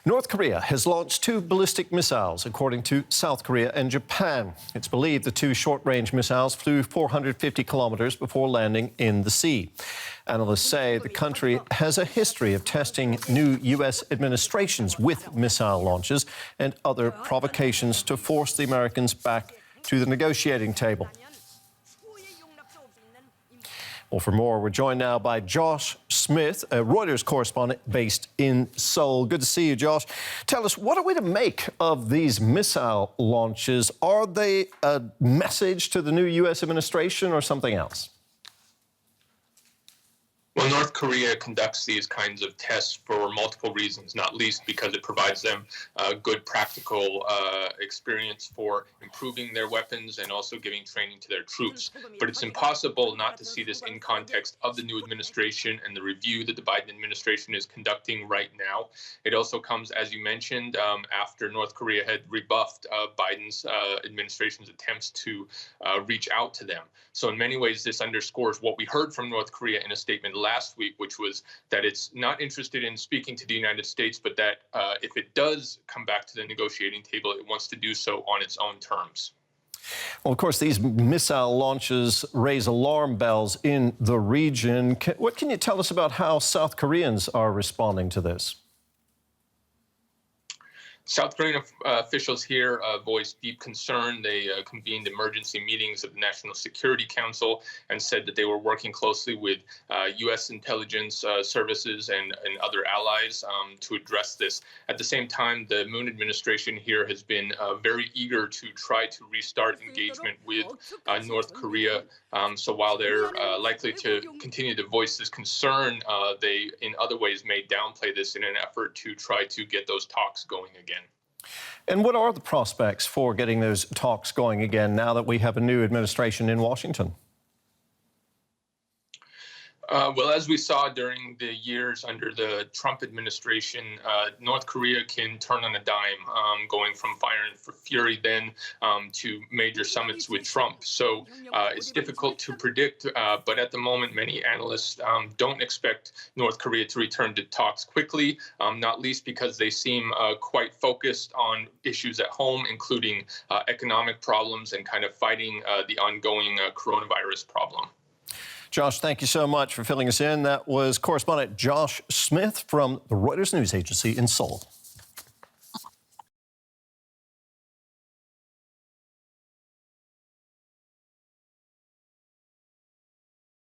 North Korea has launched 2 ballistic missiles, according to South Korea and Japan. It's believed the 2 short-range missiles flew 450 kilometers before landing in the sea. Analysts say the country has a history of testing new U.S. administrations with missile launches and other provocations to force the Americans back to the negotiating table. Well, for more, we're joined now by Josh Smith, a Reuters correspondent based in Seoul. Good to see you, Josh. Tell us, what are we to make of these missile launches? Are they a message to the new U.S. administration or something else? Well, North Korea conducts these kinds of tests for multiple reasons, not least because it provides them good practical experience for improving their weapons and also giving training to their troops. But it's impossible not to see this in context of the new administration and the review that the Biden administration is conducting right now. It also comes, as you mentioned, after North Korea had rebuffed Biden's administration's attempts to reach out to them. So in many ways, this underscores what we heard from North Korea in a statement last week, which was that it's not interested in speaking to the United States, but that if it does come back to the negotiating table, it wants to do so on its own terms. Well, of course, these missile launches raise alarm bells in the region. What can you tell us about how South Koreans are responding to this? South Korean officials here voiced deep concern. They convened emergency meetings of the National Security Council and said that they were working closely with U.S. intelligence services and other allies to address this. At the same time, the Moon administration here has been very eager to try to restart engagement with North Korea. So while they're likely to continue to voice this concern, they in other ways may downplay this in an effort to try to get those talks going again. And what are the prospects for getting those talks going again now that we have a new administration in Washington? Well, as we saw during the years under the Trump administration, North Korea can turn on a dime, going from fire and fury then to major summits with Trump. So it's difficult to predict, but at the moment, many analysts don't expect North Korea to return to talks quickly, not least because they seem quite focused on issues at home, including economic problems and kind of fighting the ongoing coronavirus problem. Josh, thank you so much for filling us in. That was correspondent Josh Smith from the Reuters News Agency in Seoul.